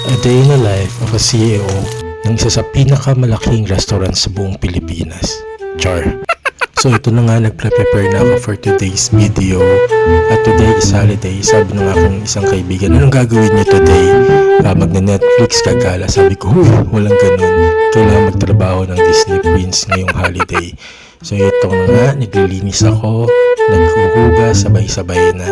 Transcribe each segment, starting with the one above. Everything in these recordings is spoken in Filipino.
A day in the life of a CEO ng isa sa pinakamalaking restaurant sa buong Pilipinas. Char. So ito na nga, nagpre-prepare na ako for today's video. At today is holiday. Sabi ng aking isang kaibigan, anong gagawin niyo today? Magna-Netflix kagala. Sabi ko, walang ganun. Kailangan magtrabaho ng Disney Prince ngayong holiday. So ito na nga, naglilinis ako, naghuhugas, sabay-sabay na.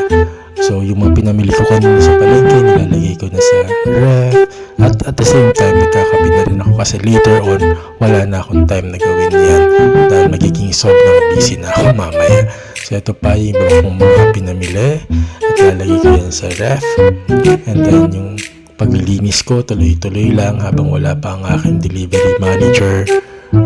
So yung mga pinamili ko kanina sa palengke, nilalagay ko na sa ref. At the same time, nagkakape na rin ako kasi later on, wala na akong time na gawin yan. Dahil magiging sobrang busy na ako mamaya. So ito pa yung iba kong mga pinamili. At lalagay ko yan sa ref. And then yung paglilinis ko, tuloy-tuloy lang habang wala pa ang aking delivery manager.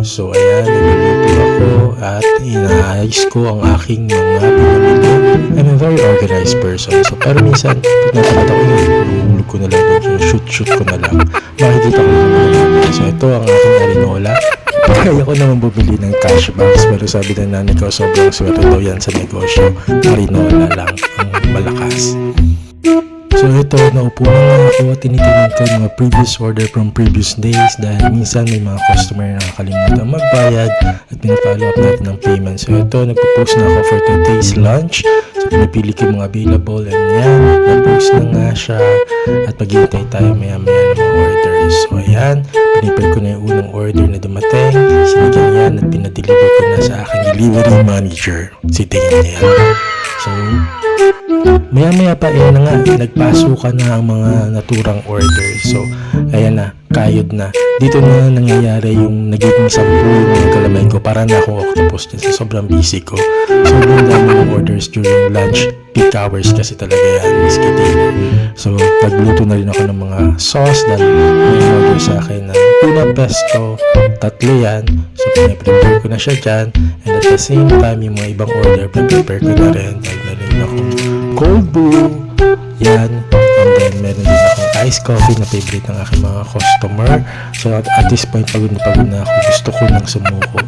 So ayan, niluluto ako at inaayos ko ang aking mga pinamili. I'm a very organized person. So pero minsan, pag nakakita ko yung ko na lang, yung shoot ko na lang, makikita ko na lang. So ito ang aking arinola. Kaya ko naman bumili ng cash box, pero sabi ng nanay ko, sobrang swerte daw yan sa negosyo. Arinola lang ang malakas. So ito, naupo na nga ako at tinitingnan ko yung mga previous order from previous days dahil minsan may mga customer na nakakalimutan magbayad at pina-follow up natin ng payment. So ito, nagpo-post na ako for today's lunch. So pinipili ko yung mga available and yan, nag-post na nga siya at maghihintay tayo maya-maya ng mga orders. So ayan, pinipil ko na yung unang order na dumating, sinigyan yan at pinadeliver ko na sa aking delivery manager. Si tingin niya. So, maya-maya pa na nga, nagpasukan na ang mga naturang orders. So, ayan na, kayod na. Dito na nangyayari yung nagiging 10 yung kalamay ko. Para na akong octopus dyan. So, sobrang busy ko. Sobrang dami ng orders during lunch peak hours kasi talaga yan, whiskey dinner. So, nagluto na rin ako ng mga sauce dahil may order sa akin ng tuna pesto. 3 yan. So, pinaprepare ko na siya dyan. And at the same time, yung mga ibang order, prepare ko na rin. Dahil na rin akong cold brew. Yan. And then, meron din akong iced coffee na favorite ng aking mga customer. So, at this point, pagod na ako. Gusto ko nang sumuko.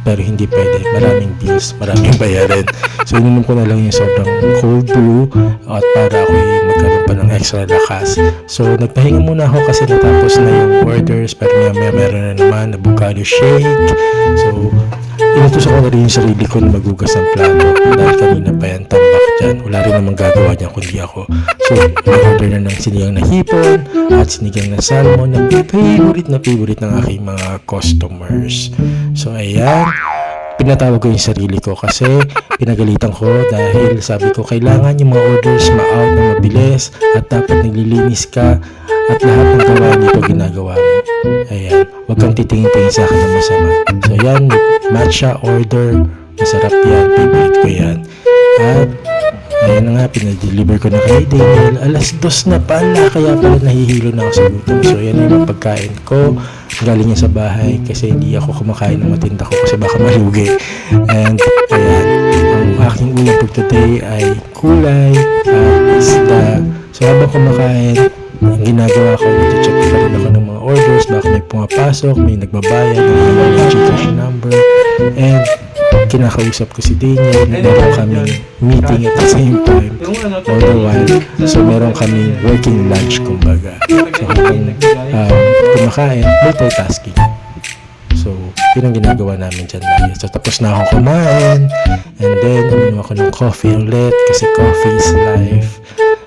Pero hindi pwede. Maraming bills, maraming bayarin. So, inunom ko na lang yung sobrang cold brew at para ako magkaroon pa ng extra lakas. So, nagpahinga muna ako kasi natapos na yung orders. Pero maya meron na naman, avocado shake. So, inutos ako na rin yung sarili ko na magugas ng plato. Dahil kanina pa yan tambak dyan. Wala rin namang gagawa niya kundi ako. So, na-order na ng sinigang na hipon at sinigang na salmon na favorite ng aking mga customers. So, ayan. Pinatawag ko yung sarili ko kasi pinagalitan ko dahil sabi ko kailangan yung mga orders ma-out na mabilis at dapat naglilinis ka at lahat ng gawain dito ginagawa mo. Ayan. Huwag kang titingin-tingin sa akin ng masama. So, ayan. Matcha order. Masarap yan. Favorite ko yan. At ayan na nga, pinadeliver ko na kay Daniel. Alas 2 na pala, kaya pala nahihilo na ako sa gutom. So yan yung pagkain ko. Galing niya sa bahay kasi hindi ako kumakain ng matinda ko kasi baka malugi. And ayan, ang aking ulam for today ay kulay at isda. So habang kumakain, ang ginagawa ko, check pa rin ako ng mga orders, baka may pumapasok, may nagbabayad, may Gcash number, and kinakausap ko si Daniel. Meron kaming meeting at the same time all the while. So meron kaming working lunch kumbaga. So habang kumakain, multitasking. So yun ang ginagawa namin dyan lagi. So tapos na ako kumain and then uminom ako ng coffee ulit kasi coffee is life.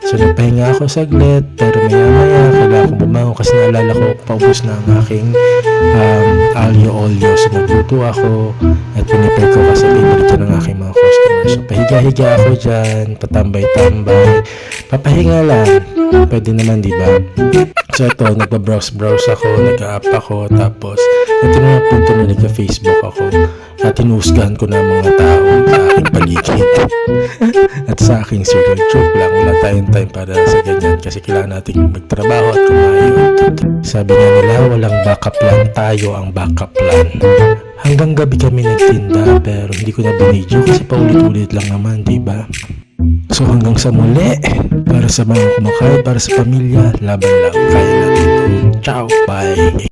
So nagpahinga ako saglit pero maya kailangan kong bumangon kasi naalala ko paubos na ang aking alio olio. So nagluto ako at pinipare ko kasi favorite ng aking mga customers. So pahiga-higa ako dyan, patambay-tambay, papahinga lang. Pwede naman, di ba? So ito, nagpa-browse ako, nag-a-up ako, tapos ito na punto na nagka-Facebook ako at tinusgahan ko na mga tao sa aking paligid at sa aking circle. Joke lang, wala tayong time para sa ganyan kasi kailangan natin magtrabaho at kumayod. Sabi nga nila, walang backup plan, tayo ang backup plan. Hanggang gabi kami nagtinda pero hindi ko na binidyo kasi paulit-ulit lang naman, diba? So hanggang sa muli, para sa mga kumakain, para sa pamilya, laban lang, kaya natin ito. Ciao, bye!